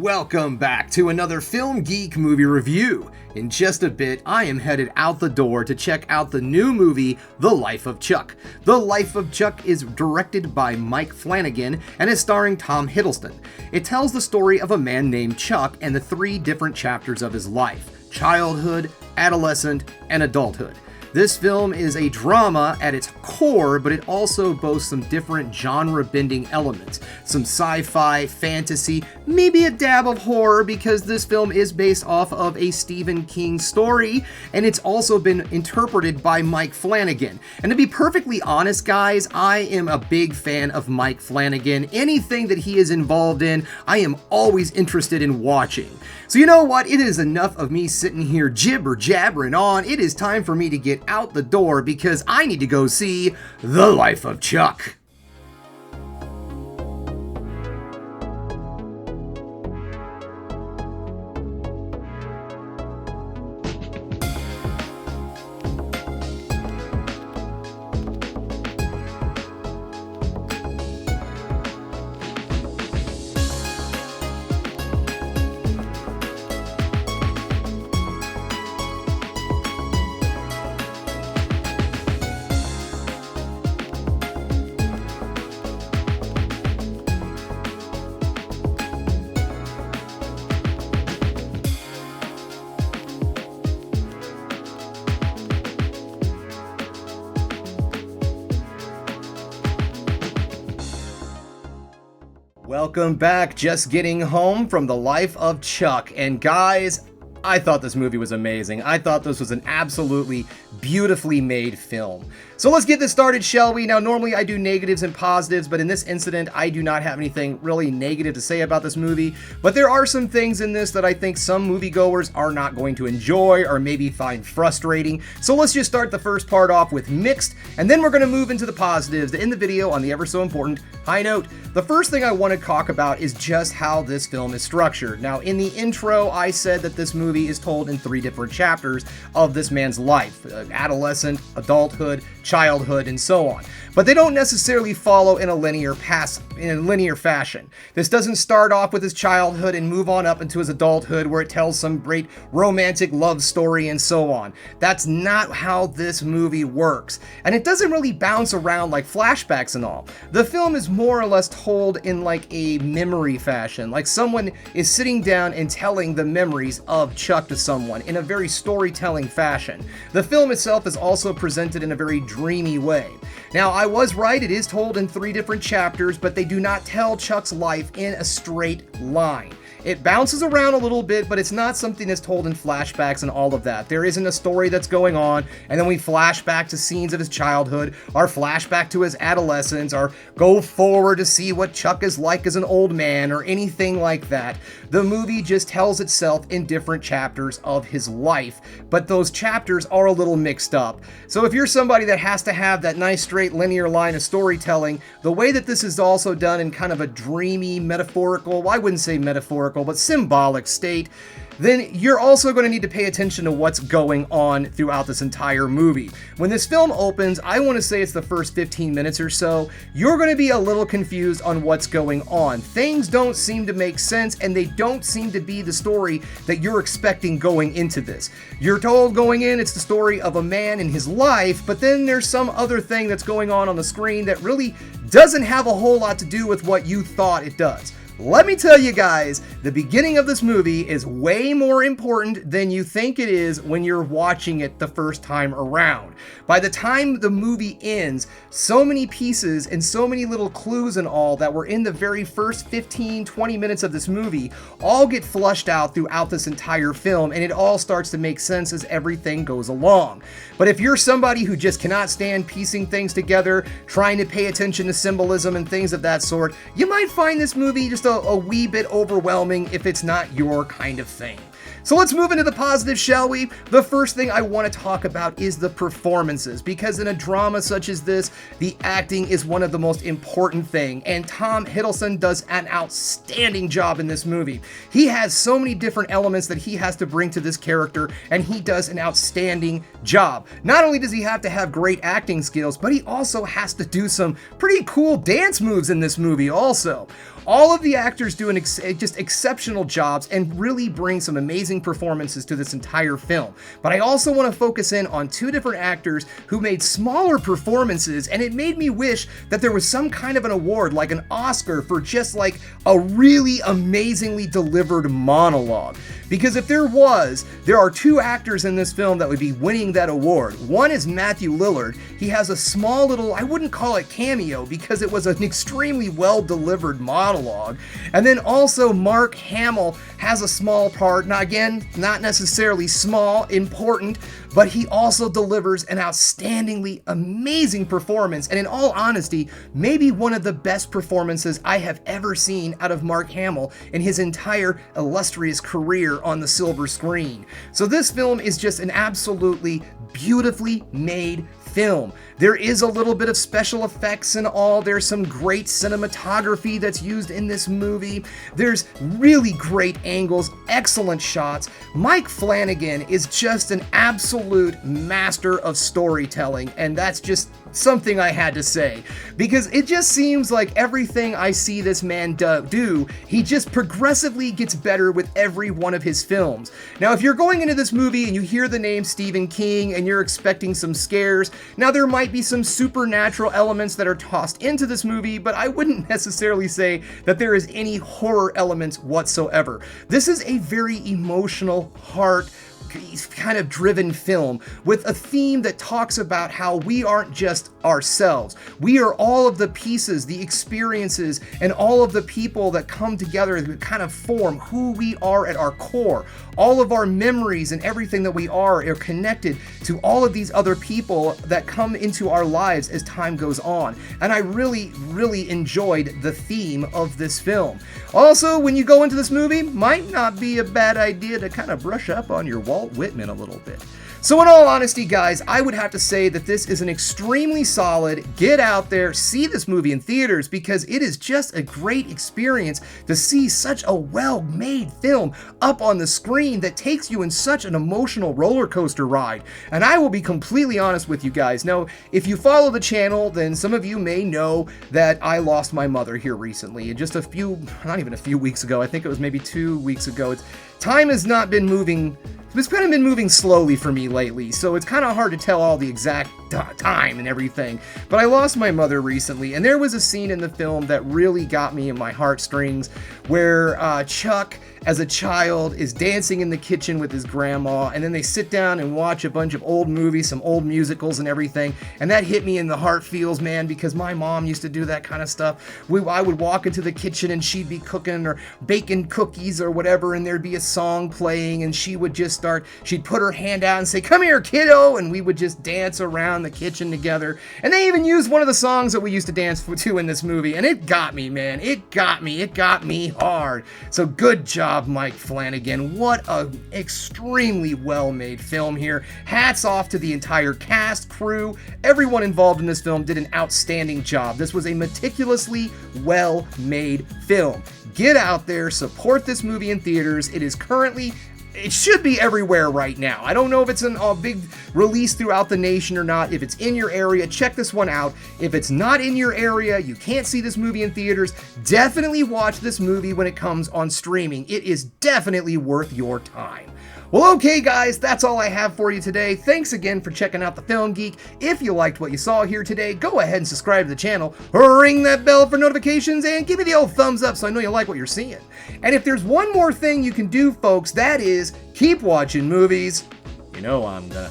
Welcome back to another Film Geek movie review. In just a bit, I am headed out the door to check out the new movie, The Life of Chuck. The Life of Chuck is directed by Mike Flanagan and is starring Tom Hiddleston. It tells the story of a man named Chuck and the three different chapters of his life: childhood, adolescent, and adulthood. This film is a drama at its core, but it also boasts some different genre-bending elements. Some sci-fi, fantasy, maybe a dab of horror, because this film is based off of a Stephen King story, and it's also been interpreted by Mike Flanagan. And to be perfectly honest, guys, I am a big fan of Mike Flanagan. Anything that he is involved in, I am always interested in watching. So you know what? It is enough of me sitting here jibber-jabbering on. It is time for me to get out the door because I need to go see The Life of Chuck. Welcome back, just getting home from The Life of Chuck, and guys, I thought this movie was amazing. I thought this was an absolutely beautifully made film. So let's get this started, shall we? Now, normally I do negatives and positives, but in this incident, I do not have anything really negative to say about this movie. But there are some things in this that I think some moviegoers are not going to enjoy or maybe find frustrating. So let's just start the first part off with mixed, and then we're going to move into the positives to end the video on the ever so important high note. The first thing I want to talk about is just how this film is structured. Now, in the intro, I said that this movie is told in three different chapters of this man's life: adolescent, adulthood, childhood, and so on. But they don't necessarily follow in a linear fashion. This doesn't start off with his childhood and move on up into his adulthood where it tells some great romantic love story and so on. That's not how this movie works. And it doesn't really bounce around like flashbacks and all. The film is more or less told in like a memory fashion, like someone is sitting down and telling the memories of Chuck to someone in a very storytelling fashion. The film itself is also presented in a very dreamy way. Now, I was right, it is told in three different chapters, but they do not tell Chuck's life in a straight line. It bounces around a little bit, but it's not something that's told in flashbacks and all of that. There isn't a story that's going on, and then we flash back to scenes of his childhood, or flashback to his adolescence, or go forward to see what Chuck is like as an old man, or anything like that. The movie just tells itself in different chapters of his life, but those chapters are a little mixed up. So if you're somebody that has to have that nice straight linear line of storytelling, the way that this is also done in kind of a dreamy, metaphorical, well, I wouldn't say metaphorical, but symbolic state, then you're also going to need to pay attention to what's going on throughout this entire movie. When this film opens, I want to say it's the first 15 minutes or so, you're going to be a little confused on what's going on. Things don't seem to make sense, and they don't seem to be the story that you're expecting going into this. You're told going in it's the story of a man in his life, but then there's some other thing that's going on the screen that really doesn't have a whole lot to do with what you thought it does. Let me tell you guys, the beginning of this movie is way more important than you think it is when you're watching it the first time around. By the time the movie ends, so many pieces and so many little clues and all that were in the very first 15-20 minutes of this movie all get flushed out throughout this entire film, and it all starts to make sense as everything goes along. But if you're somebody who just cannot stand piecing things together, trying to pay attention to symbolism and things of that sort, you might find this movie just a wee bit overwhelming if it's not your kind of thing. So let's move into the positive, shall we? The first thing I want to talk about is the performances, because in a drama such as this, the acting is one of the most important thing, and Tom Hiddleston does an outstanding job in this movie. He has so many different elements that he has to bring to this character, and he does an outstanding job. Not only does he have to have great acting skills, but he also has to do some pretty cool dance moves in this movie also. All of the actors do just exceptional jobs and really bring some amazing performances to this entire film. But I also want to focus in on two different actors who made smaller performances, and it made me wish that there was some kind of an award, like an Oscar, for just like a really amazingly delivered monologue. Because if there was, there are two actors in this film that would be winning that award. One is Matthew Lillard. He has a small little, I wouldn't call it cameo, because it was an extremely well-delivered monologue. And then also Mark Hamill has a small part, now again, not necessarily small, important, but he also delivers an outstandingly amazing performance, and in all honesty, maybe one of the best performances I have ever seen out of Mark Hamill in his entire illustrious career on the silver screen. So this film is just an absolutely beautifully made film. There is a little bit of special effects and all. There's some great cinematography that's used in this movie. There's really great angles, excellent shots. Mike Flanagan is just an absolute master of storytelling, and that's just something I had to say, because it just seems like everything I see this man do, he just progressively gets better with every one of his films. Now, if you're going into this movie and you hear the name Stephen King and you're expecting some scares, now there might be some supernatural elements that are tossed into this movie, but I wouldn't necessarily say that there is any horror elements whatsoever. This is a very emotional, heart kind of driven film with a theme that talks about how we aren't just ourselves. We are all of the pieces, the experiences, and all of the people that come together that kind of form who we are at our core. All of our memories and everything that we are connected to all of these other people that come into our lives as time goes on. And I really, really enjoyed the theme of this film. Also, when you go into this movie, might not be a bad idea to kind of brush up on your Walt Whitman a little bit. So in all honesty, guys, I would have to say that this is an extremely solid, get out there, see this movie in theaters, because it is just a great experience to see such a well-made film up on the screen that takes you in such an emotional roller coaster ride. And I will be completely honest with you guys. Now, if you follow the channel, then some of you may know that I lost my mother here recently. And just not even a few weeks ago, I think it was maybe 2 weeks ago. Time has not been moving. It's kind of been moving slowly for me lately, so it's kind of hard to tell all the exact time and everything. But I lost my mother recently, and there was a scene in the film that really got me in my heartstrings where Chuck, as a child, is dancing in the kitchen with his grandma, and then they sit down and watch a bunch of old movies, some old musicals and everything, and that hit me in the heart feels, man, because my mom used to do that kind of stuff. I would walk into the kitchen and she'd be cooking or baking cookies or whatever, and there'd be a song playing, and she'd put her hand out and say, "Come here, kiddo," and we would just dance around the kitchen together. And they even used one of the songs that we used to dance to in this movie, and it got me, man. It got me hard. So good job, Mike Flanagan. What an extremely well-made film here. Hats off to the entire cast, crew, everyone involved in this film did an outstanding job. This was a meticulously well-made film. Get out there, support this movie in theaters. It should be everywhere right now. I don't know if it's a big release throughout the nation or not. If it's in your area, check this one out. If it's not in your area, you can't see this movie in theaters, definitely watch this movie when it comes on streaming. It is definitely worth your time. Well, okay, guys, that's all I have for you today. Thanks again for checking out the Film Geek. If you liked what you saw here today, go ahead and subscribe to the channel, ring that bell for notifications, and give me the old thumbs up so I know you like what you're seeing. And if there's one more thing you can do, folks, that is keep watching movies. You know I'm gonna.